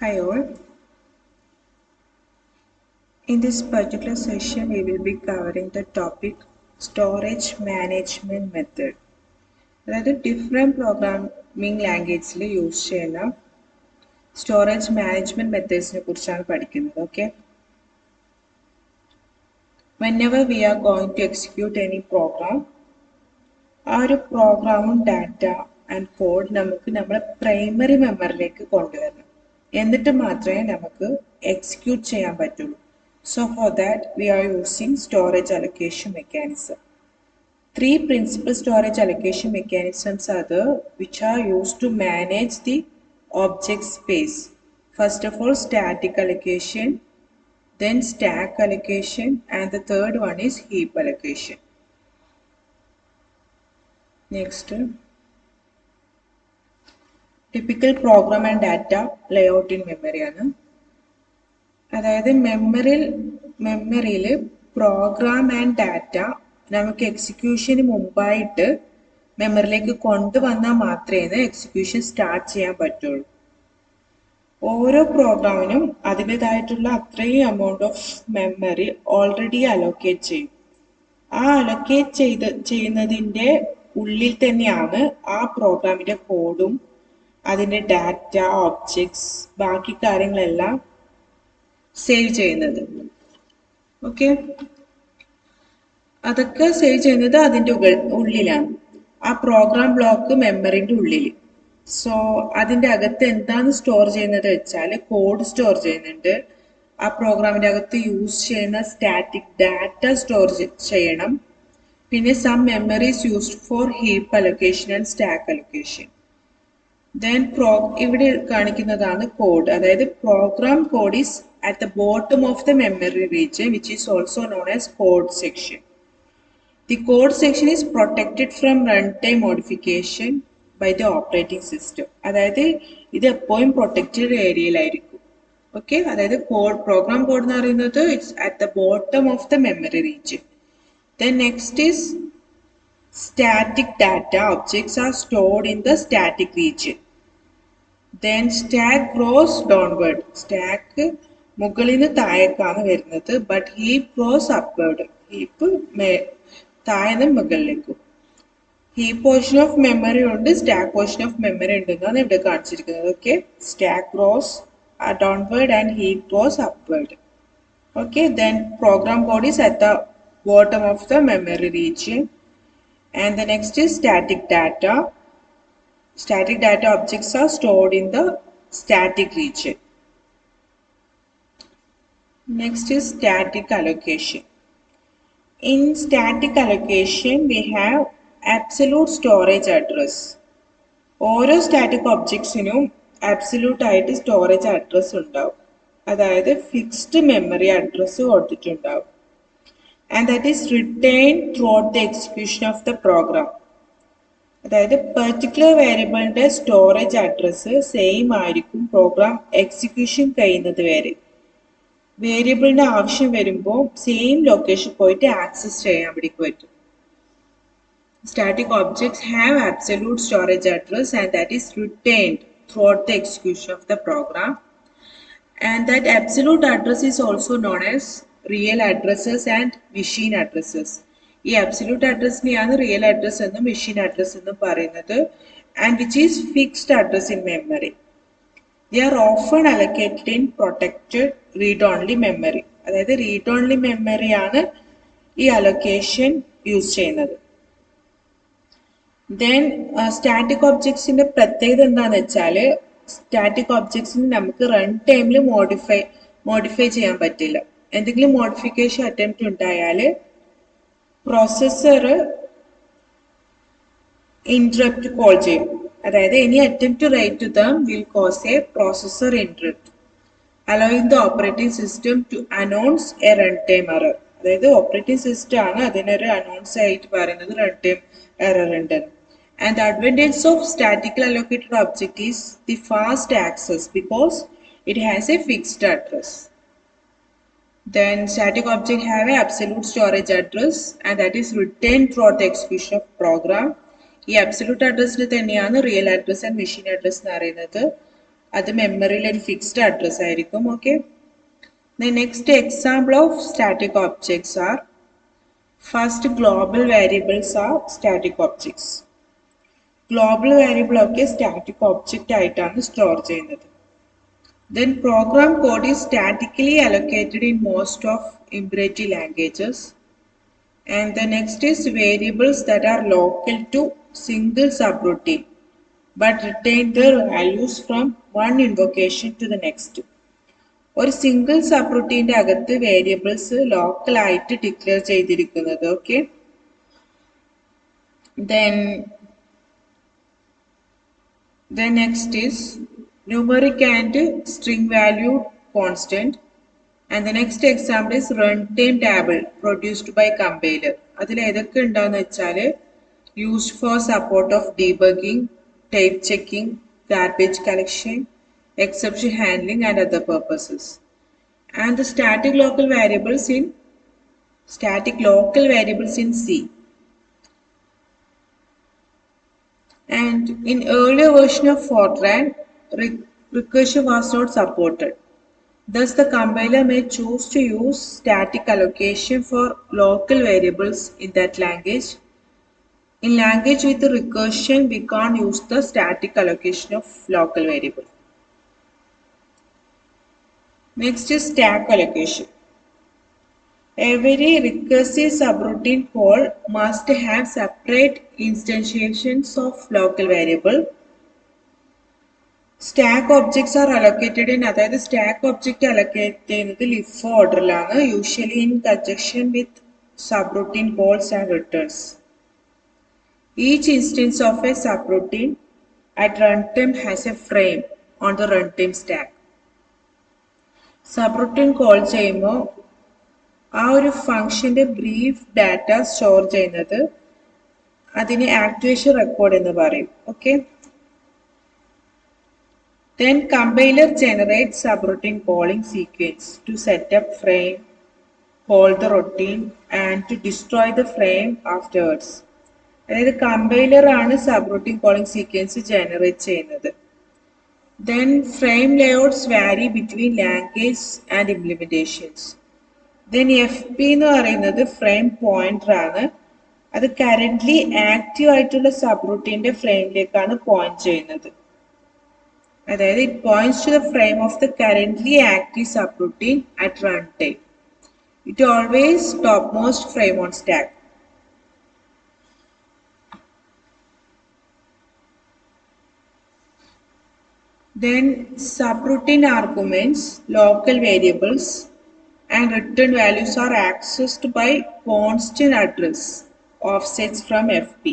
Hi all. In this particular session, we will be covering the topic storage management method. അതായത് different programming ലാംഗ്വേജിൽ use ചെയ്യുന്ന storage management മെത്തേഡ്സിനെ കുറിച്ചാണ് പഠിക്കുന്നത്. Okay, whenever we are going to execute any program, ആ ഒരു പ്രോഗ്രാമും data and code നമുക്ക് നമ്മുടെ പ്രൈമറി മെമ്മറിയിലേക്ക് കൊണ്ടുവരണം. എന്നിട്ട് മാത്രമേ നമുക്ക് എക്സിക്യൂട്ട് ചെയ്യാൻ പറ്റുള്ളൂ. So for that, we are using storage allocation mechanism. Three principal storage allocation mechanisms are there, which are used to manage the object space. First of all, static allocation, then stack allocation, and the third one is heap allocation. Next, typical program and data layout in memory. അതായത് മെമ്മറിയിൽ programme and data നമുക്ക് എക്സിക്യൂഷന് മുമ്പായിട്ട് മെമ്മറിയിലേക്ക് കൊണ്ടുവന്നാൽ മാത്രമേ execution start ചെയ്യാൻ പറ്റുള്ളൂ. ഓരോ പ്രോഗ്രാമിനും അതിൻ്റെതായിട്ടുള്ള അത്രയും amount of memory already allocate ചെയ്യും. ആ അലോക്കേറ്റ് ചെയ്യുന്നതിൻ്റെ ഉള്ളിൽ തന്നെയാണ് ആ പ്രോഗ്രാമിൻ്റെ കോഡും അതിൻ്റെ ഡാറ്റ ഒബ്ജക്ട്സ് ബാക്കി കാര്യങ്ങളെല്ലാം സേവ് ചെയ്യുന്നത്. ഓക്കെ, അതൊക്കെ സേവ് ചെയ്യുന്നത് അതിൻ്റെ ഉള്ളിലാണ്, ആ പ്രോഗ്രാം ബ്ലോക്ക് മെമ്മറിൻ്റെ ഉള്ളിൽ. സോ അതിൻ്റെ അകത്ത് എന്താണ് സ്റ്റോർ ചെയ്യുന്നത് വെച്ചാൽ കോഡ് സ്റ്റോർ ചെയ്യുന്നുണ്ട്, ആ പ്രോഗ്രാമിൻ്റെ അകത്ത് യൂസ് ചെയ്യുന്ന സ്റ്റാറ്റിക് ഡാറ്റ സ്റ്റോർ ചെയ്യണം, പിന്നെ some memories used for heap allocation and stack allocation. Then ഇവിടെ കാണിക്കുന്നതാണ് കോഡ്, അതായത് program code is at the bottom of the memory region, which is also known as code section. The code section is protected from runtime modification by the operating system. അതായത് ഇത് എപ്പോഴും protected ഏരിയയിലായിരിക്കും. Okay, അതായത് program code എന്ന് പറയുന്നത് it's at the bottom of the memory region. Then next is static data objects are stored in the static region. Then stack goes downward. Stack മുകളിൽ നിന്ന് താഴേക്കാണ് വരുന്നത്, but heap goes upward. Heap താഴെ മുകളിലേക്കും. Heap portion of memory ഉണ്ട്, stack portion of memory ഉണ്ടെന്നാണ് ഇവിടെ കാണിച്ചിരിക്കുന്നത്. Okay, stack grows downward and heap goes upward. Okay, then program code is at the bottom of the memory region. And the next is static data. Static data objects are stored in the static region. Next is static allocation. In static allocation, we have absolute storage address. ഓരോ static ഒബ്ജക്ട്സിനും absolute ആയിട്ട് storage address ഉണ്ടാവും, അതായത് fixed memory address കൊടുത്തിട്ടുണ്ടാവും. And that is retained through out the execution of the program. അതായത് particular വേരിയബിളിന്റെ storage address same ആയിരിക്കും program execution കഴിയുന്നത് വരെ. വേരിയബിളിന്റെ ആവശ്യം വരുമ്പോൾ സെയിം ലൊക്കേഷൻ പോയിട്ട് ആക്സസ് ചെയ്യാൻ വേണ്ടി പറ്റും. Static objects have absolute storage address and that is returned through out the execution of the program. And that absolute address is also known as real addresses and machine addresses. ഈ absolute അഡ്രസ്സിനെയാണ് real address എന്നും machine address എന്നും പറയുന്നത്. And which is fixed address in memory. They are often allocated in protected read-only memory. അതായത് read only മെമ്മറിയാണ് ഈ allocation use ചെയ്യുന്നത്. Then static ഒബ്ജക്ട്സിന്റെ പ്രത്യേകത എന്താണെന്ന് വെച്ചാൽ സ്റ്റാറ്റിക് ഒബ്ജക്ട്സിന് നമുക്ക് റൺ ടൈമിൽ മോഡിഫൈ ചെയ്യാൻ പറ്റില്ല. എന്തെങ്കിലും മോഡിഫിക്കേഷൻ അറ്റംപ്റ്റ് ഉണ്ടായാൽ പ്രോസസ്സർ ഇന്ററപ്റ്റ് കോൾ ചെയ്യും. അതായത് any attempt to write to them will cause a processor interrupt, allowing the operating system to announce a runtime error. അതായത് ഓപ്പറേറ്റിംഗ് സിസ്റ്റം ആണ് അതിനൊരു അനൗൺസ് ആയിട്ട് പറയുന്നത് runtime error ഉണ്ടെന്ന്. And the advantage of statically allocated object is the fast access because it has a fixed address. Then static object have a absolute storage address and that is retained throughout the execution of program. ഈ absolute അഡ്രസ്സിന് തന്നെയാണ് real address and machine address എന്ന് പറയുന്നത്. അത് മെമ്മറിയിൽ ഒരു fixed address ആയിരിക്കും. Okay, the next example of static objects are first global variables are static objects. Global variable ഒക്കെ static object ആയിട്ടാണ് സ്റ്റോർ ചെയ്യുന്നത്. Then program code is statically allocated in most of imperative languages. And the next is variables that are local to single subroutine but retain their values from one invocation to the next. ഒരു single sub റൂട്ടീൻ്റെ അകത്ത് variables local ആയിട്ട് declare ചെയ്തിരിക്കുന്നത്. Okay, then next is numeric and string value constant. And the next example is runtime table produced by compiler. അതിൽ ഏതൊക്കെ ഉണ്ടാവുന്ന വെച്ചാൽ used for support of debugging, type checking, garbage collection, exception handling and other purposes. And the static local variables in C. And in earlier version of Fortran, recursion was not supported. Thus, the compiler may choose to use static allocation for local variables in that language. In language with recursion, we can't use the static allocation of local variable. Next is stack allocation. Every recursive subroutine call must have separate instantiations of local variable. Stack objects are allocated in അതായത് stack object allocate ചെയ്യുന്നത് if ഓർഡറിലാണ്, usually in conjunction with subroutine calls and returns. Each instance of a subroutine at runtime has a frame on the runtime stack. Subroutine call ചെയ്യുമ്പോൾ ആ ഒരു ഫംഗ്ഷന്റെ brief data store ചെയ്യുന്നത് അതിന് activation record എന്ന് പറയും. Okay, then compiler generates subroutine calling sequence to set up frame, call the routine and to destroy the frame afterwards. അതായത് compiler ആണ് സബ്റൂട്ടീൻ കോളിംഗ് സീക്വൻസ് ജനറേറ്റ് ചെയ്യുന്നത്. Then frame layouts vary between language and implementations. Then FP എന്ന് പറയുന്നത് frame pointer ആണ്. അത് currently active ആയിട്ടുള്ള സബ്റൂട്ടീന്റെ ഫ്രെയിമിലേക്കാണ് point ചെയ്യുന്നത്. അതായത് it points to the frame of the currently active subroutine at run time. It always top most frame on stack. Then subroutine arguments, local variables and return values are accessed by constant address offsets from FP.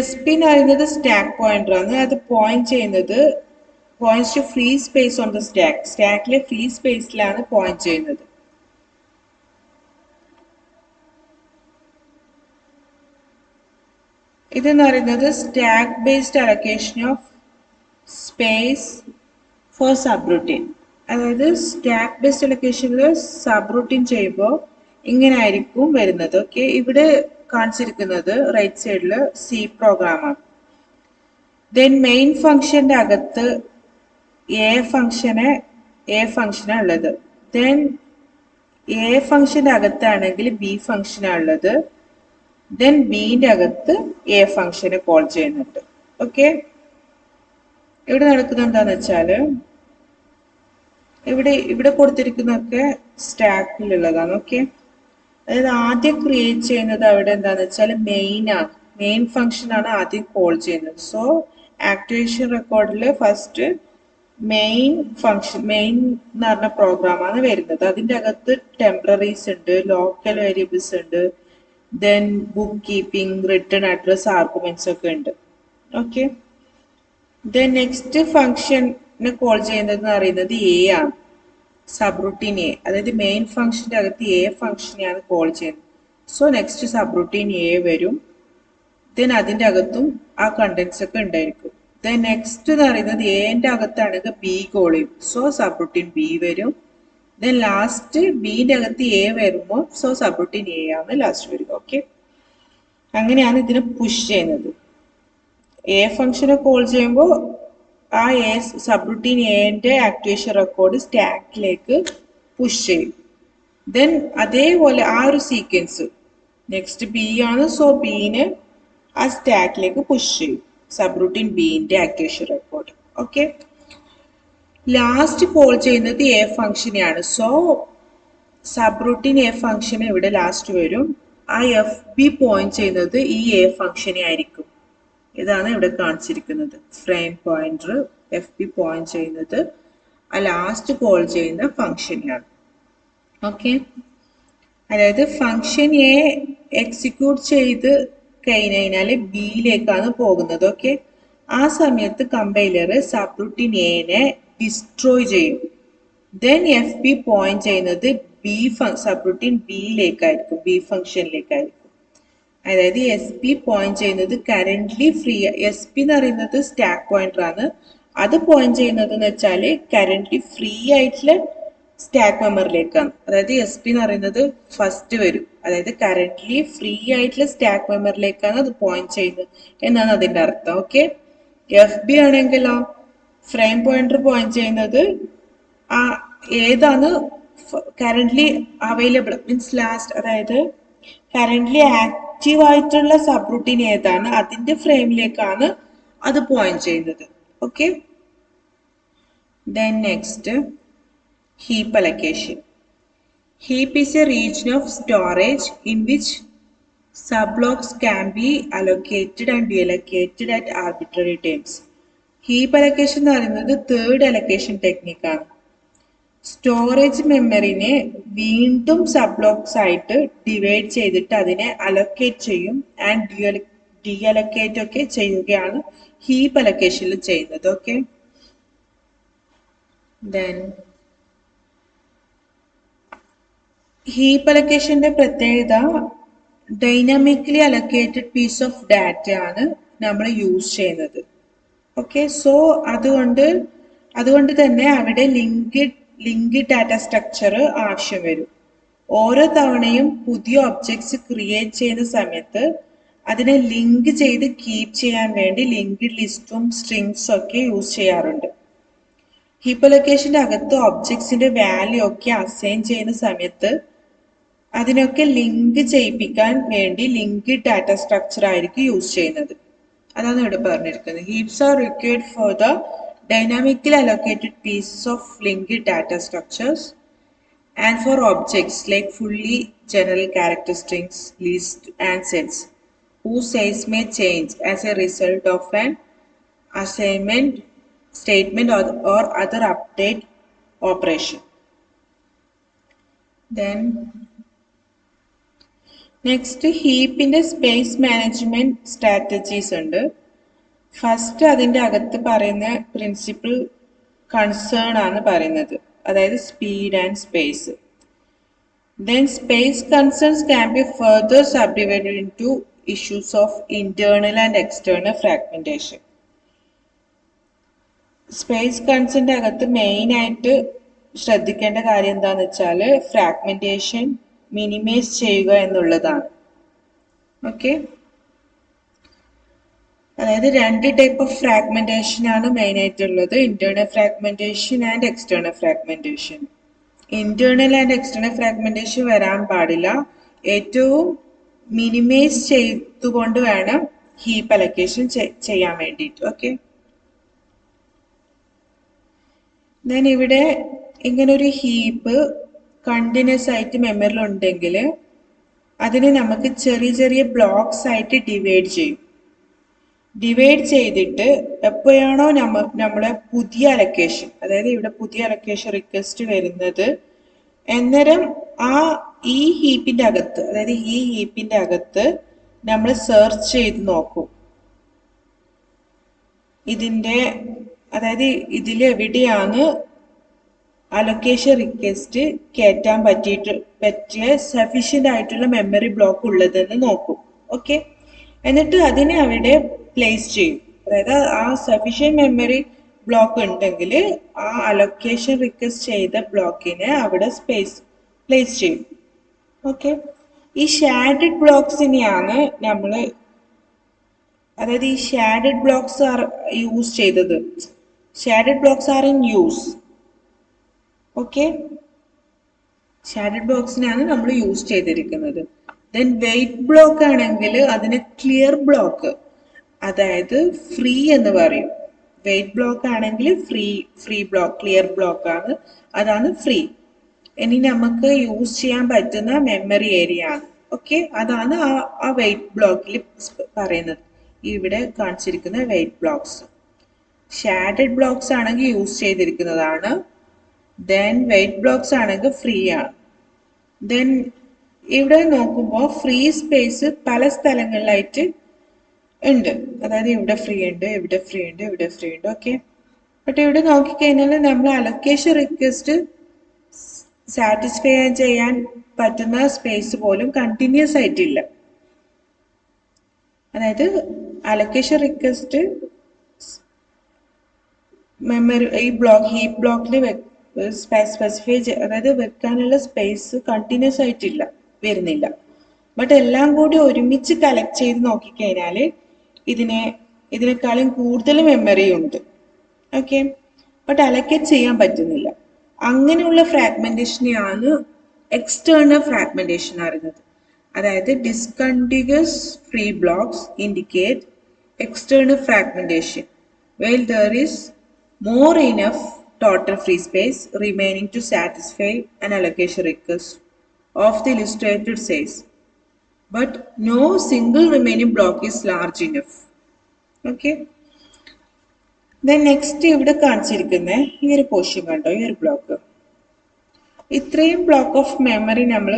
SP എന്ന് പറയുന്നത് stack pointer ആണ്. അത് point ചെയ്യുന്നത് points to free space on the stack. സ്റ്റാക്കിലെ free സ്പേസിലാണ് point ചെയ്യുന്നത്. ഇതെന്ന് പറയുന്നത് stack based allocation of space for subroutine. അതായത് സ്റ്റാക്ക് ബേസ്ഡ് അലൊക്കേഷനിൽ സബ്റൂട്ടീൻ ചെയ്യുമ്പോൾ ഇങ്ങനെ ആയിരിക്കും വരുന്നത്. ഓക്കെ, ഇവിടെ കാണിച്ചിരിക്കുന്നത് റൈറ്റ് സൈഡിൽ സി പ്രോഗ്രാമാണ്. ദെൻ മെയിൻ ഫംഗ്ഷന്റെ അകത്ത് എ ഫംഗ്ഷനാണ് ഉള്ളത്. ദെൻ എ ഫംഗ്ഷന്റെ അകത്താണെങ്കിൽ ബി ഫംഗ്ഷനാണ് ഉള്ളത്. ദെൻ ബിന്റെ അകത്ത് എ ഫംഗ്ഷനെ കോൾ ചെയ്യുന്നുണ്ട്. ഓക്കെ, ഇവിടെ നടക്കുന്നത് എന്താന്ന് വെച്ചാല് ഇവിടെ കൊടുത്തിരിക്കുന്നതൊക്കെ സ്റ്റാക്കിലുള്ളതാണ്. ഓക്കെ, അതായത് ആദ്യം ക്രിയേറ്റ് ചെയ്യുന്നത് അവിടെ എന്താന്ന് വെച്ചാൽ മെയിൻ ഫംഗ്ഷൻ ആണ് ആദ്യം കോൾ ചെയ്യുന്നത്. സോ ആക്ടിവേഷൻ റെക്കോർഡിൽ ഫസ്റ്റ് മെയിൻ എന്ന് പറഞ്ഞ പ്രോഗ്രാമാണ് വരുന്നത്. അതിൻ്റെ അകത്ത് ടെമ്പററീസ് ഉണ്ട്, ലോക്കൽ വേരിയബിൾസ് ഉണ്ട്, then book keeping, return address, arguments ഒക്കെ ഉണ്ട്. ഓക്കെ, ദെൻ നെക്സ്റ്റ് ഫംഗ്ഷനെ കോൾ ചെയ്യുന്നത് എന്ന് പറയുന്നത് എ ആണ്, സബ്റൂട്ടീൻ എ. അതായത് മെയിൻ ഫംഗ്ഷന്റെ അകത്ത് എ ഫംഗ്ഷനെയാണ് കോൾ ചെയ്യുന്നത്. സോ നെക്സ്റ്റ് സബ്റൂട്ടീൻ എ വരും. ദെൻ അതിൻ്റെ അകത്തും ആ കണ്ടന്റ്സ് ഒക്കെ ഉണ്ടായിരിക്കും. ദെൻ നെക്സ്റ്റ് എന്ന് പറയുന്നത് എന്റെ അകത്താണെങ്കിൽ ബി കോൾ ചെയ്യും. സോ സബ്റൂട്ടീൻ ബി വരും. ദെൻ ലാസ്റ്റ് ബിന്റെ അകത്ത് എ വരുമ്പോൾ സോ സബ്റൂട്ടീൻ എ ആണ് ലാസ്റ്റ് വരിക. ഓക്കെ, അങ്ങനെയാണ് ഇതിനെ പുഷ് ചെയ്യുന്നത്. എ ഫംഗ്ഷനെ കോൾ ചെയ്യുമ്പോൾ ആ സബ്റുട്ടീൻ എന്റെ ആക്ടിവേഷൻ റെക്കോർഡ് സ്റ്റാക്കിലേക്ക് പുഷ് ചെയ്യും. ദെൻ അതേപോലെ ആ ഒരു സീക്വൻസ് നെക്സ്റ്റ് ബി ആണ്, സോ ബീനെ ആ സ്റ്റാക്കിലേക്ക് പുഷ് ചെയ്യും സബ്റുട്ടീൻ ബിന്റെ activation record. Okay, last call ചെയ്യുന്നത് എ ഫംഗ്ഷനെയാണ്. സോ സബ്റുട്ടീൻ എ ഫംഗ്ഷൻ ഇവിടെ ലാസ്റ്റ് വരും. ആ എഫ് ബി പോയിന്റ് ചെയ്യുന്നത് ഈ എ ഫംഗ്ഷനെ ആയിരിക്കും. ഇതാണ് ഇവിടെ കാണിച്ചിരിക്കുന്നത്. Frame pointer F B point ചെയ്യുന്നത് ആ ലാസ്റ്റ് കോൾ ചെയ്യുന്ന ഫംഗ്ഷനെയാണ്. ഓക്കെ, അതായത് ഫംഗ്ഷൻ എ എക്സിക്യൂട്ട് ചെയ്ത് കഴിഞ്ഞാൽ ബിയിലേക്കാണ് പോകുന്നത്. ഓക്കെ, ആ സമയത്ത് കമ്പൈലർ സബ്റുട്ടീൻ എനെ ഡിസ്ട്രോയ് ചെയ്യും. ദെൻ എഫ് ബി പോയിന്റ് ചെയ്യുന്നത് ബി സബ്റുട്ടീൻ ബിയിലേക്കായിരിക്കും, ബി ഫംഗ്ഷനിലേക്കായിരിക്കും. അതായത് എസ് പി പോയിന്റ് ചെയ്യുന്നത് കറന്റ്ലി ഫ്രീ, എസ് പി എന്ന് പറയുന്നത് സ്റ്റാക്ക് പോയിന്റർ ആണ്. അത് പോയിന്റ് ചെയ്യുന്നത് എന്ന് വെച്ചാൽ കറന്റ്ലി ഫ്രീ ആയിട്ടുള്ള സ്റ്റാക്ക് മെമ്മറിയിലേക്കാണ്. അതായത് എസ് പി എന്ന് പറയുന്നത് ഫസ്റ്റ് വരും, അതായത് കറന്റ്ലി ഫ്രീ ആയിട്ടുള്ള സ്റ്റാക്ക് മെമ്മറിയിലേക്കാണ് അത് പോയിന്റ് ചെയ്യുന്നത് എന്നാണ് അതിന്റെ അർത്ഥം. ഓക്കെ, എഫ് ബി ആണെങ്കിലോ ഫ്രെയിം പോയിന്റർ പോയിന്റ് ചെയ്യുന്നത് ആ ഏതാണ് കറന്റ്ലി അവൈലബിൾ മീൻസ് ലാസ്റ്റ്, അതായത് കറന്റ്ലി ആക്റ്റീവ് ആയിട്ടുള്ള സബ്റുട്ടീൻ ഏതാണ് അതിന്റെ ഫ്രെയിമിലേക്കാണ് അത് പോയിന്റ് ചെയ്യുന്നത്. Okay, then next heap allocation. Heap is a region of storage in which subblocks can be allocated and deallocated at arbitrary times. Heap allocation എന്ന് പറയുന്നത് third allocation ടെക്നിക്കാണ്. Storage മെമ്മറിനെ വീണ്ടും സബ്ബ്ലോക്സ് ആയിട്ട് ഡിവൈഡ് ചെയ്തിട്ട് അതിനെ അലൊക്കേറ്റ് ചെയ്യും ആൻഡ് ഡീഅലൊക്കേറ്റ് ഒക്കെ ചെയ്യുകയാണ് ഹീപ്പ് അലൊക്കേഷനിൽ ചെയ്യുന്നത്. ഓക്കെ, ദെൻ ഹീപ്പ് അലൊക്കേഷന്റെ പ്രത്യേകത ഡൈനാമിക്കലി അലൊക്കേറ്റഡ് പീസ് ഓഫ് ഡാറ്റ ആണ് നമ്മൾ യൂസ് ചെയ്യുന്നത്. ഓക്കെ, സോ അതുകൊണ്ട് തന്നെ അവിടെ ലിങ്ക്ഡ് ഡാറ്റ സ്ട്രക്ചർ ആവശ്യം വരും. ഓരോ തവണയും പുതിയ ഒബ്ജക്ട്സ് ക്രിയേറ്റ് ചെയ്യുന്ന സമയത്ത് അതിനെ ലിങ്ക് ചെയ്ത് കീപ്പ് ചെയ്യാൻ വേണ്ടി ലിങ്ക്ഡ് ലിസ്റ്റും സ്ട്രിങ്സും ഒക്കെ യൂസ് ചെയ്യാറുണ്ട്. ഹീപ്പ് അലൊക്കേഷന്റെ അകത്ത് ഒബ്ജക്ട്സിന്റെ വാല്യൂ ഒക്കെ അസൈൻ ചെയ്യുന്ന സമയത്ത് അതിനൊക്കെ ലിങ്ക് ചെയ്യിപ്പിക്കാൻ വേണ്ടി ലിങ്ക്ഡ് ഡാറ്റ സ്ട്രക്ചർ ആയിരിക്കും യൂസ് ചെയ്യുന്നത്. അതാണ് ഇവിടെ പറഞ്ഞിരിക്കുന്നത്. Heaps are required for the dynamically allocated pieces of linked data structures and for objects like fully general character strings, lists and sets whose size may change as a result of an assignment statement or other update operation. Then next ഹീപ്പിന്റെ space management strategies ഉണ്ട്. First അതിൻ്റെ അകത്ത് പറയുന്ന principle concern ആണ് പറയുന്നത്, അതായത് speed and space. Then space concerns can be further subdivided into issues of internal and external fragmentation. Space കൺസേണിന്റെ അകത്ത് മെയിൻ ആയിട്ട് ശ്രദ്ധിക്കേണ്ട കാര്യം എന്താണെന്ന് വെച്ചാൽ ഫ്രാഗ്മെന്റേഷൻ മിനിമൈസ് ചെയ്യുക എന്നുള്ളതാണ്. ഓക്കെ, അതായത് രണ്ട് ടൈപ്പ് ഓഫ് ഫ്രാഗ്മെന്റേഷൻ ആണ് മെയിൻ ആയിട്ടുള്ളത്, internal fragmentation and external fragmentation. Internal and external fragmentation വരാൻ പാടില്ല, ഏറ്റവും മിനിമൈസ് ചെയ്തുകൊണ്ട് വേണം ഹീപ്പ് അലൊക്കേഷൻ ചെയ്യാൻ വേണ്ടിയിട്ട്. ഓക്കെ, ഞാൻ ഇവിടെ ഇങ്ങനെ ഒരു ഹീപ്പ് കണ്ടിന്യൂസ് ആയിട്ട് മെമ്മറിയിൽ ഉണ്ടെങ്കിൽ അതിനെ നമുക്ക് ചെറിയ ചെറിയ ബ്ലോക്സ് ആയിട്ട് ഡിവൈഡ് ചെയ്യും. ഡിവൈഡ് ചെയ്തിട്ട് എപ്പോഴാണോ നമ്മളെ പുതിയ അലൊക്കേഷൻ, അതായത് ഇവിടെ പുതിയ അലൊക്കേഷൻ റിക്വസ്റ്റ് വരുന്നത്, അന്നേരം ഈ ഹീപ്പിന്റെ അകത്ത്, അതായത് ഈ ഹീപ്പിന്റെ അകത്ത് നമ്മൾ സെർച്ച് ചെയ്ത് നോക്കും അതായത് ഇതിലെവിടെയാണ് അലൊക്കേഷൻ റിക്വസ്റ്റ് കയറ്റാൻ പറ്റിയ സഫീഷ്യന്റ് ആയിട്ടുള്ള മെമ്മറി ബ്ലോക്ക് ഉള്ളതെന്ന് നോക്കും. ഓക്കെ, എന്നിട്ട് അതിനെ അവിടെ പ്ലേസ് ചെയ്യും. അതായത് ആ സഫീഷ്യന്റ് മെമ്മറി ബ്ലോക്ക് ഉണ്ടെങ്കിൽ ആ അലൊക്കേഷൻ റിക്വസ്റ്റ് ചെയ്ത ബ്ലോക്കിനെ അവിടെ പ്ലേസ് ചെയ്യും. ഓക്കെ, ഈ ഷാഡഡ് ബ്ലോക്സിനെയാണ് അതായത് ഈ ഷാഡഡ് ബ്ലോക്സ് യൂസ് ചെയ്തത് shaded blocks are in use. Okay, shaded ബ്ലോക്സിനാണ് നമ്മൾ യൂസ് ചെയ്തിരിക്കുന്നത്. ദെൻ വെയിറ്റ് ബ്ലോക്ക് ആണെങ്കിൽ അതിന് ക്ലിയർ ബ്ലോക്ക്, അതായത് ഫ്രീ എന്ന് പറയും. വെയിറ്റ് ബ്ലോക്ക് ആണെങ്കിൽ ഫ്രീ ബ്ലോക്ക്, ക്ലിയർ ബ്ലോക്ക് ആണ്, അതാണ് ഫ്രീ. ഇനി നമുക്ക് യൂസ് ചെയ്യാൻ പറ്റുന്ന മെമ്മറി ഏരിയ ആണ്. ഓക്കെ, അതാണ് ആ വെയിറ്റ് ബ്ലോക്കിൽ പറയുന്നത്. ഇവിടെ കാണിച്ചിരിക്കുന്ന വെയിറ്റ് ബ്ലോക്സ്. ഷാഡഡ് ബ്ലോക്സ് ആണെങ്കിൽ യൂസ് ചെയ്തിരിക്കുന്നതാണ്. ദെൻ വെയിറ്റ് ബ്ലോക്സ് ആണെങ്കിൽ ഫ്രീ ആണ്. ദെൻ ഇവിടെ നോക്കുമ്പോൾ ഫ്രീ സ്പേസ് പല സ്ഥലങ്ങളിലായിട്ട് ഉണ്ട്. അതായത് ഇവിടെ ഫ്രീ ഉണ്ട്, ഇവിടെ ഫ്രീ ഉണ്ട്, ഇവിടെ ഫ്രീ ഉണ്ട്. ഓക്കെ, ബട്ട് ഇവിടെ നോക്കിക്കഴിഞ്ഞാൽ നമ്മൾ അലൊക്കേഷൻ റിക്വസ്റ്റ് സാറ്റിസ്ഫൈ ചെയ്യാൻ പറ്റുന്ന സ്പേസ് പോലും കണ്ടിന്യൂസ് ആയിട്ടില്ല. അതായത് അലൊക്കേഷൻ റിക്വസ്റ്റ് മെമ്മറി ഈ ഹീപ്പ് ബ്ലോക്കിൽ സ്പെസിഫൈ അതായത് വെക്കാനുള്ള സ്പേസ് കണ്ടിന്യൂസ് ആയിട്ടില്ല, വരുന്നില്ല. ബട്ട് എല്ലാം കൂടി ഒരുമിച്ച് കളക്ട് ചെയ്ത് നോക്കിക്കഴിഞ്ഞാൽ ഇതിനേക്കാളും കൂടുതൽ മെമ്മറി ഉണ്ട്. ഓക്കെ, ബട്ട് അലൊക്കേറ്റ് ചെയ്യാൻ പറ്റുന്നില്ല. അങ്ങനെയുള്ള ഫ്രാഗ്മെന്റേഷനെയാണ് എക്സ്റ്റേണൽ ഫ്രാഗ്മെന്റേഷൻ അറിയുന്നത്. അതായത് discontinuous free blocks indicate external fragmentation, while there is more enough total free space remaining to satisfy an allocation request of the illustrated size, but no single remaining block is large enough. Okay, then next ഇവിടെ കാണിച്ചിരിക്കുന്ന ഈ ഒരു portion കണ്ടോ, ഈ ഒരു block, ഇത്രയും block of memory നമ്മൾ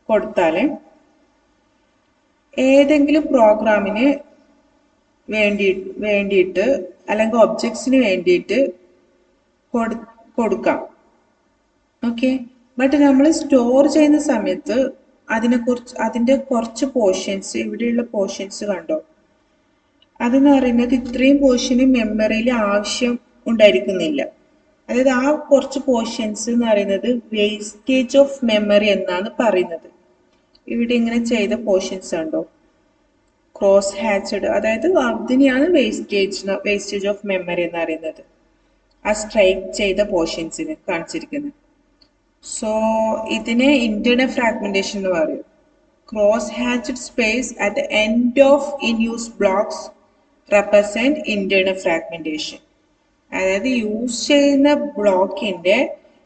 കൊടുത്താൽ ഏതെങ്കിലും പ്രോഗ്രാമിന് വേണ്ടിയിട്ട് അല്ലെങ്കിൽ ഒബ്ജക്ട്സിന് വേണ്ടിയിട്ട് കൊടുക്കാം. ഓക്കെ, ബട്ട് നമ്മൾ സ്റ്റോർ ചെയ്യുന്ന സമയത്ത് അതിൻ്റെ കുറച്ച് പോർഷൻസ്, ഇവിടെയുള്ള പോർഷൻസ് കണ്ടോ, അതെന്ന് പറയുന്നത് ഇത്രയും പോർഷന് മെമ്മറിയിൽ ആവശ്യം ഉണ്ടായിരിക്കുന്നില്ല. അതായത് ആ കുറച്ച് പോർഷൻസ് എന്ന് പറയുന്നത് വേസ്റ്റേജ് ഓഫ് മെമ്മറി എന്നാണ് പറയുന്നത്. ഇവിടെ ഇങ്ങനെ ചെയ്ത പോർഷൻസ് ഉണ്ടോ, ക്രോസ് ഹാച്ചഡ്, അതായത് അതിനെയാണ് വേസ്റ്റേജ് ഓഫ് മെമ്മറി എന്ന് പറയുന്നത്, ആ സ്ട്രൈക്ക് ചെയ്ത പോർഷൻസിന് കാണിച്ചിരിക്കുന്നത്. സോ ഇതിനെ ഇന്റേണൽ ഫ്രാഗ്മെന്റേഷൻ എന്ന് പറയും. Cross hatched space at the end of in use blocks represent internal fragmentation. അതായത് യൂസ് ചെയ്യുന്ന ബ്ലോക്കിന്റെ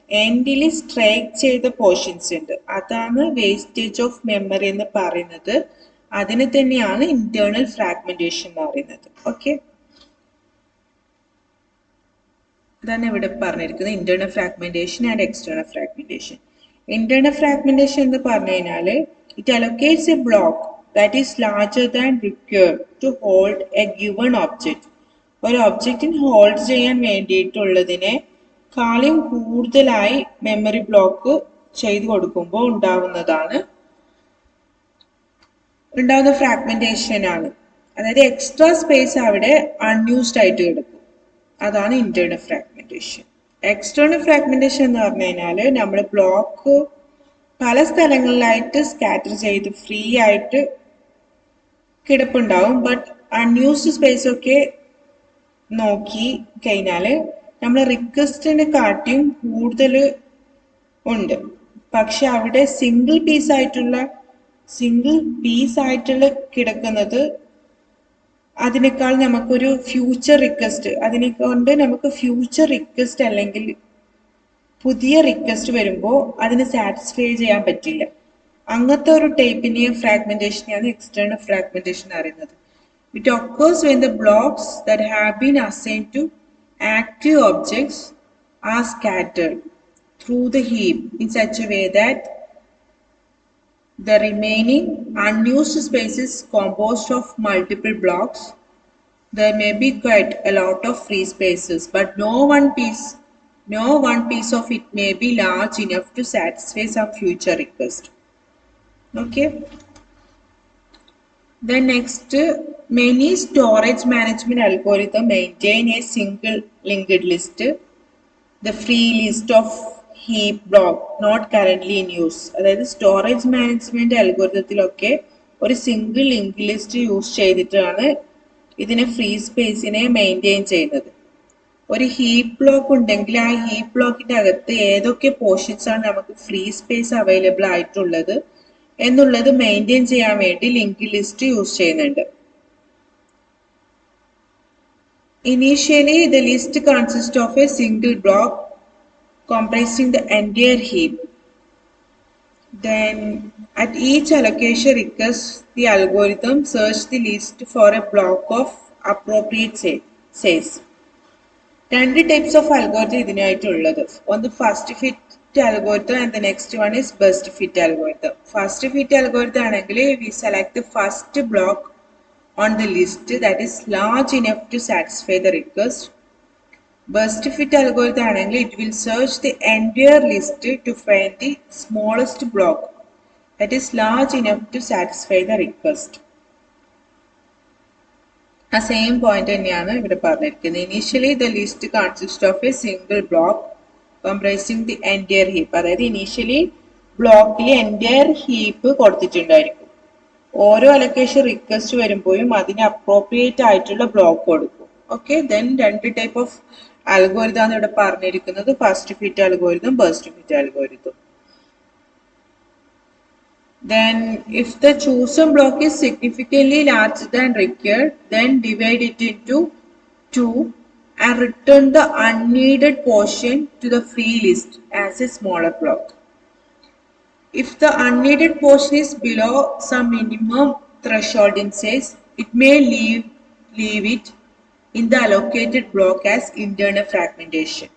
എൻഡിൽ സ്ട്രൈക്ക് ചെയ്ത പോർഷൻസ് ഉണ്ട്, അതാണ് വേസ്റ്റേജ് ഓഫ് മെമ്മറി എന്ന് പറയുന്നത്. അതിന് തന്നെയാണ് ഇന്റേണൽ ഫ്രാഗ്മെന്റേഷൻ എന്ന് പറയുന്നത്. ഓക്കെ, അതാണ് ഇവിടെ പറഞ്ഞിരിക്കുന്നത് internal fragmentation and external fragmentation. Internal fragmentation എന്ന് പറഞ്ഞു കഴിഞ്ഞാൽ it allocates a block that is larger than required to hold a given object. ഒരു ഒബ്ജക്റ്റിന് ഹോൾഡ് ചെയ്യാൻ വേണ്ടിയിട്ടുള്ളതിനെ കാളും കൂടുതലായി മെമ്മറി ബ്ലോക്ക് ചെയ്തു കൊടുക്കുമ്പോൾ ഉണ്ടാവുന്ന ഫ്രാഗ്മെന്റേഷൻ ആണ്. അതായത് എക്സ്ട്രാ സ്പേസ് അവിടെ അൺയൂസ്ഡ് ആയിട്ട് കിടക്കും, അതാണ് ഇന്റേണൽ ഫ്രാഗ്മെന്റേഷൻ. എക്സ്റ്റേണൽ ഫ്രാഗ്മെന്റേഷൻ എന്ന് പറഞ്ഞു കഴിഞ്ഞാൽ നമ്മൾ ബ്ലോക്ക് പല സ്ഥലങ്ങളിലായിട്ട് സ്കാറ്റർ ചെയ്ത് ഫ്രീ ആയിട്ട് കിടപ്പുണ്ടാവും. ബട്ട് അൺയൂസ്ഡ് സ്പേസ് ഒക്കെ നോക്കി കഴിഞ്ഞാൽ നമ്മൾ റിക്വസ്റ്റിനെ കാട്ടിയും കൂടുതൽ ഉണ്ട്. പക്ഷെ അവിടെ സിംഗിൾ പീസ് ആയിട്ടുള്ള കിടക്കുന്നത് അതിനേക്കാൾ നമുക്കൊരു ഫ്യൂച്ചർ റിക്വസ്റ്റ്, അതിനെക്കൊണ്ട് നമുക്ക് ഫ്യൂച്ചർ റിക്വസ്റ്റ് അല്ലെങ്കിൽ പുതിയ റിക്വസ്റ്റ് വരുമ്പോൾ അതിനെ സാറ്റിസ്ഫൈ ചെയ്യാൻ പറ്റില്ല. അങ്ങനത്തെ ഒരു ടൈപ്പിനെയും ഫ്രാഗ്മെന്റേഷനെയാണ് എക്സ്റ്റേണൽ ഫ്രാഗ്മെന്റേഷൻ അറിയുന്നത്. It occurs when the blocks that have been assigned to active objects are scattered through the heap in such a way that the remaining unused space is composed of multiple blocks. There may be quite a lot of free spaces, but no one piece of it may be large enough to satisfy some future request. Okay. Then next, many storage management algorithms maintain a single linked list, the free list of heap block not currently in use. അതായത് storage management അൽഗോരിതത്തിലൊക്കെ ഒരു single link list use ചെയ്തിട്ടാണ് ഇതിനെ free സ്പേസിനെ maintain ചെയ്യുന്നത്. ഒരു heap block ഉണ്ടെങ്കിൽ ആ heap ബ്ലോക്കിന്റെ അകത്ത് ഏതൊക്കെ പോർഷൻസ് ആണ് നമുക്ക് ഫ്രീ സ്പേസ് അവൈലബിൾ ആയിട്ടുള്ളത് എന്നുള്ളത് മെയിൻറ്റെയിൻ ചെയ്യാൻ വേണ്ടി ലിങ്ക് ലിസ്റ്റ് യൂസ് ചെയ്യുന്നുണ്ട്. Initially, the list consists of a single block comprising the entire heap. Then, at each allocation request, the algorithm search the list for a block of appropriate size. രണ്ട് types of algorithm ഇതിനായിട്ടുള്ളത്. ഒന്ന് first fit algorithm and the next one is best fit algorithm. First fit algorithm ആണെങ്കിൽ we select the first block on the list that is large enough to satisfy the request. Best fit algorithm ആണെങ്കിൽ it will search the entire list to find the smallest block that is large enough to satisfy the request. ആ same point തന്നെയാണ് ഇവിടെ പറഞ്ഞിരിക്കുന്നത്. Initially the list consist of A single block comprising the entire heap. അതായത് initially ബ്ലോക്കിൽ entire heap കൊടുത്തിട്ടുണ്ടായിരിക്കും. ഓരോ allocation request വരുമ്പോഴും അതിന് appropriate ആയിട്ടുള്ള ബ്ലോക്ക് കൊടുക്കും. ഓക്കെ, ദെൻ രണ്ട് ടൈപ്പ് ഓഫ് അൽഗോരിതം ആണ് ഇവിടെ പറഞ്ഞിരിക്കുന്നത്. First fit algorithm, best fit algorithm. Then if the chosen block is significantly larger than required, then divide it into two and return the unneeded portion to the free list as a smaller block. If the unneeded portion is below some minimum threshold in size, it may leave it in the allocated block as internal fragmentation.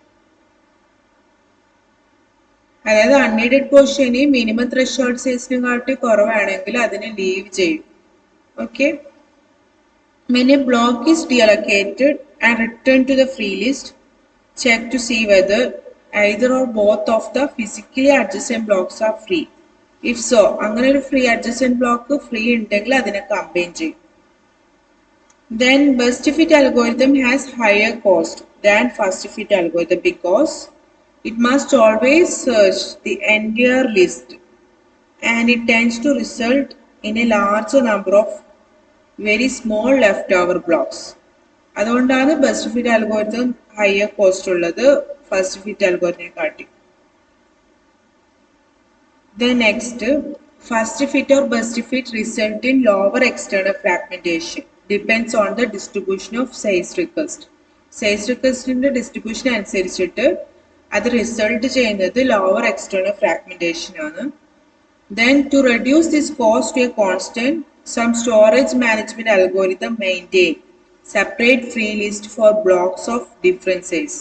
അതായത് അൺനീഡഡ് പോർഷന് minimum threshold സൈസിനെക്കാട്ടി കുറവാണെങ്കിൽ അതിനെ leave ചെയ്യും. Okay, when a block is deallocated and returned to the free list, check to see whether either or both of the physically adjacent blocks are free. If so, അങ്ങനെ ഒരു free adjacent block free ഉണ്ടെങ്കിൽ അതിനെ combine ചെയ്യും. Then best fit algorithm has higher cost than first fit algorithm because it must always search the entire list and it tends to result in a larger number of very small leftover blocks. അതുകൊണ്ടാണ് best fit algorithm higher cost ഉള്ളത് first fit അൽഗോരിതത്തിനെ കാട്ടി. Then next, first fit or best fit result in lower external fragmentation depends on the distribution of size request. Size requestന്റെ distribution അനുസരിച്ചിട്ട് അത് result ചെയ്യുന്നത് lower external fragmentation ആണ്. Then to reduce this cost to a constant, some storage management algorithm maintain separate free list for blocks of different size.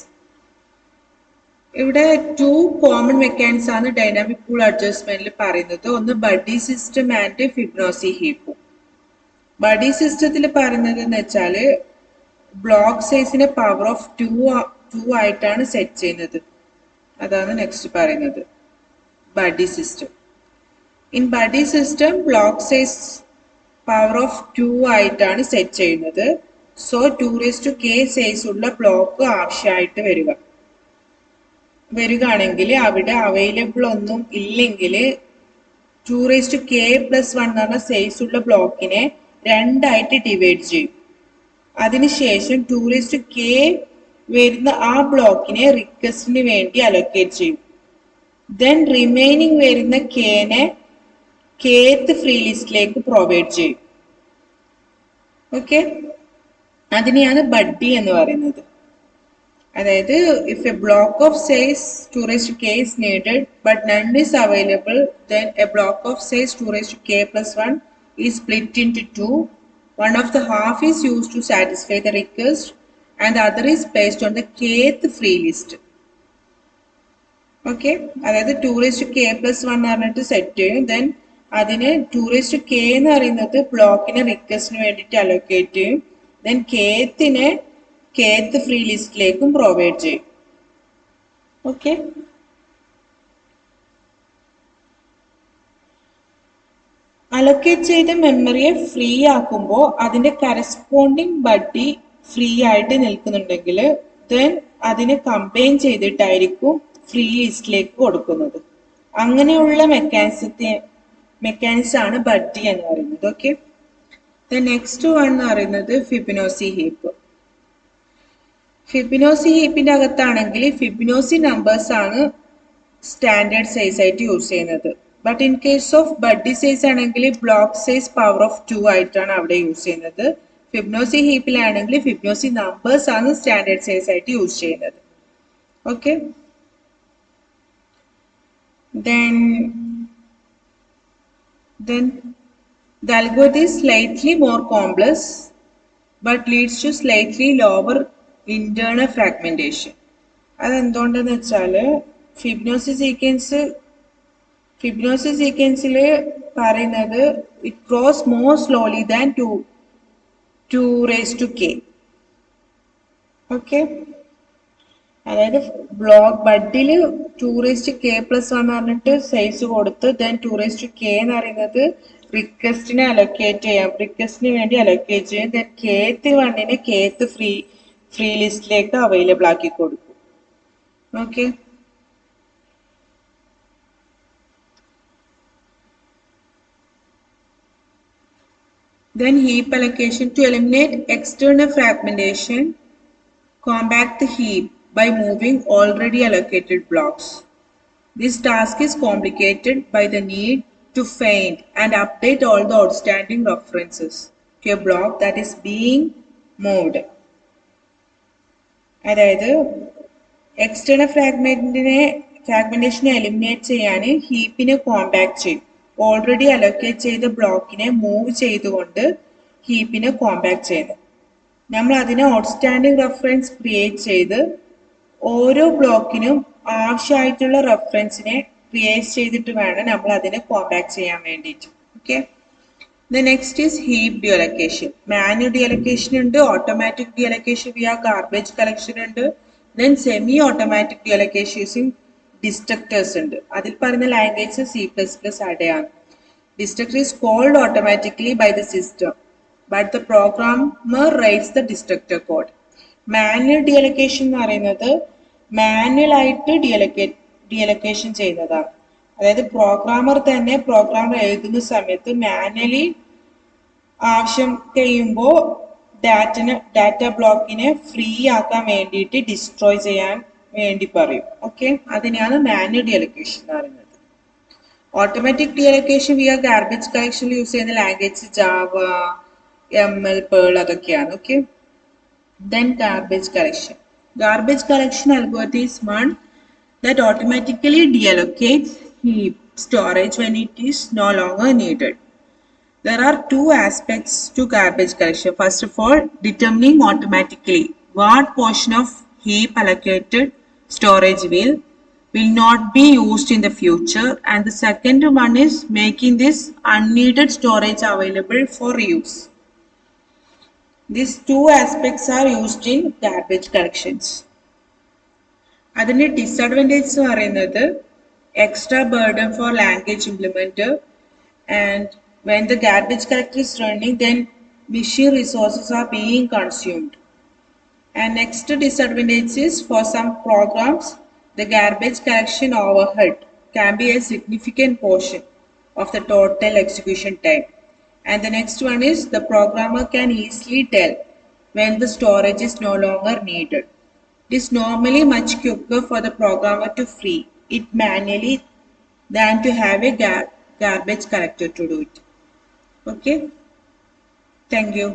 ഇവിടെ two common mechanics ആണ് dynamic pool അഡ്ജസ്റ്റ്മെന്റിൽ പറയുന്നത്. ഒന്ന് buddy system and Fibonacci ഹീപ്പും. Buddy സിസ്റ്റത്തിൽ പറയുന്നത് എന്ന് വെച്ചാൽ ബ്ലോക്ക് സൈസിനെ പവർ ഓഫ് ടു ആയിട്ടാണ് സെറ്റ് ചെയ്യുന്നത്. അതാണ് നെക്സ്റ്റ് പറയുന്നത് buddy system. In buddy system block size power of 2 ആയിട്ടാണ് സെറ്റ് ചെയ്യുന്നത്. സോ 2k സൈസ് ഉള്ള ബ്ലോക്ക് ആവശ്യമായിട്ട് വരികയാണെങ്കിൽ അവിടെ അവൈലബിൾ ഒന്നും ഇല്ലെങ്കിൽ 2k+1 എന്ന് പറഞ്ഞ സൈസ് ഉള്ള ബ്ലോക്കിനെ രണ്ടായിട്ട് ഡിവൈഡ് ചെയ്യും. അതിനുശേഷം 2k വരുന്ന ആ ബ്ലോക്കിനെ റിക്വസ്റ്റിന് വേണ്ടി അലോക്കേറ്റ് ചെയ്യും. ദെൻ റിമൈനിങ് വരുന്ന kനെ kth ഫ്രീ ലിസ്റ്റിലേക്ക് പ്രൊവൈഡ് ചെയ്യും. ഓക്കെ, അതിനെയാണ് ബഡ്ഡി എന്ന് പറയുന്നത്. അതായത് if A block of size 2k is needed but none is available, then a block of size 2k+1 is split into two. One of the half is used to satisfy the request and the other is placed on the kth free list. Okay, അതായത് 2k+1 എന്ന് പറഞ്ഞിട്ട് set ചെയ്യും. Then അതിന് 2k എന്ന് പറയുന്നത് ബ്ലോക്കിനെ റിക്വസ്റ്റിന് വേണ്ടിയിട്ട് allocate ചെയ്യും. Then kth free ലിസ്റ്റിലേക്കും provide ചെയ്യും. ഓക്കെ, അലോക്കേറ്റ് ചെയ്ത മെമ്മറിയെ ഫ്രീ ആക്കുമ്പോൾ അതിന്റെ കറസ്പോണ്ടിങ് ബഡ്ഡി ഫ്രീ ആയിട്ട് നിൽക്കുന്നുണ്ടെങ്കിൽ ദെൻ അതിനെ കമ്പൈൻ ചെയ്തിട്ടായിരിക്കും ഫ്രീ ലിസ്റ്റിലേക്ക് കൊടുക്കുന്നത്. അങ്ങനെയുള്ള മെക്കാനിസം ആണ് ബഡ്ഡി എന്ന് പറയുന്നത്. ഓക്കെ, ദ നെക്സ്റ്റ് വൺ എന്ന് പറയുന്നത് ഫിബൊനാച്ചി ഹീപ്പ്. ഫിബിനോസി ഹീപ്പിന്റെ അകത്താണെങ്കിൽ ഫിബിനോസി നമ്പേഴ്സ് ആണ് സ്റ്റാൻഡേർഡ് സൈസ് ആയിട്ട് യൂസ് ചെയ്യുന്നത്. But in case of buddy size ആണെങ്കിൽ ബ്ലോക്ക് സൈസ് പവർ ഓഫ് 2 ആയിട്ടാണ് അവിടെ യൂസ് ചെയ്യുന്നത്. ഫിബിനോസി ഹീപ്പിലാണെങ്കിൽ ഫിബിനോസി നമ്പേഴ്സ് ആണ് സ്റ്റാൻഡേർഡ് സൈസ് ആയിട്ട് യൂസ് ചെയ്യുന്നത്. Okay, then the algorithm is slightly more complex but leads to slightly lower internal fragmentation. അതെന്തുകൊണ്ടെന്ന് വെച്ചാൽ ഫിബിനോസി സീക്വൻസിൽ പറയുന്നത് it gross more slowly than 2 raised to k. Okay, അതായത് block ബഡിൽ 2 raised to k plus 1 പറഞ്ഞിട്ട് size കൊടുത്ത് then 2 raised to k എന്ന് പറയുന്നത് റിക്വസ്റ്റിനെ allocate ചെയ്യാം, റിക്വസ്റ്റിന് വേണ്ടി allocate ചെയ്യും. ദെൻ കേത്ത് വണ്ണിന് കേത്ത് ഫ്രീ ലിസ്റ്റിലേക്ക് അവൈലബിൾ ആക്കി കൊടുക്കും. Okay, then heap allocation to eliminate external fragmentation, compact the heap by moving already allocated blocks. This task is complicated by the need to find and update all the outstanding references to a block that is being moved. അതായത് external ഫ്രാഗ്മെന്റേഷനെ eliminate ചെയ്യാൻ ഹീപ്പിനെ compact ചെയ്യും. Already allocate ചെയ്ത ബ്ലോക്കിനെ move ചെയ്തുകൊണ്ട് ഹീപ്പിനെ compact ചെയ്യുന്നത്. നമ്മൾ അതിനെ outstanding reference create ചെയ്ത് ഓരോ ബ്ലോക്കിനും ആവശ്യമായിട്ടുള്ള റെഫറൻസിനെ ക്രിയേറ്റ് ചെയ്തിട്ട് വേണം നമ്മൾ അതിനെ കോമ്പാക്ട് ചെയ്യാൻ വേണ്ടിയിട്ട്. Okay, the next is heap deallocation. Manual deallocation ഉണ്ട്, automatic deallocation via garbage collection ഉണ്ട്, then semi automatic deallocation using destructors ഉണ്ട്. അതിൽ പറയുന്ന ലാംഗ്വേജ് C++ ആണ്. Destructor is called automatically by the system, but the programmer writes the destructor code. Manual deallocation എന്ന് പറയുന്നത് manual ആയിട്ട് ഡിഅലൊക്കേഷൻ ചെയ്യുന്നതാണ്. അതായത് പ്രോഗ്രാമർ തന്നെ പ്രോഗ്രാം എഴുതുന്ന സമയത്ത് മാനുവലി ആവശ്യം കഴിയുമ്പോൾ ഡാറ്റ ബ്ലോക്കിനെ ഫ്രീ ആക്കാൻ വേണ്ടിയിട്ട് ഡിസ്ട്രോയ് ചെയ്യാൻ വേണ്ടി പറയും. ഓക്കെ, അതിനെയാണ് മാനുവൽ ഡിഅലൊക്കേഷൻ എന്ന് പറയുന്നത്. Automatic deallocation via garbage collection use ചെയ്യുന്ന ലാംഗ്വേജ് ജാവ, ML, പേൾ അതൊക്കെയാണ്. ഓക്കെ, then garbage collection. Garbage collection algorithm is one that automatically deallocates heap storage when it is no longer needed. There are two aspects to garbage collection. First of all, determining automatically what portion of heap allocated storage will not be used in the future, and the second one is making this unneeded storage available for use. These two aspects are used in garbage collections. അതിന്റെ disadvantage പറയുന്നത് extra burden for language implementer, and when the garbage collector is running, then machine resources are being consumed. And next disadvantage is for some programs, the garbage collection overhead can be a significant portion of the total execution time. And the next one is the programmer can easily tell when the storage is no longer needed. It is normally much quicker for the programmer to free it manually than to have a garbage collector to do it. Okay, thank you.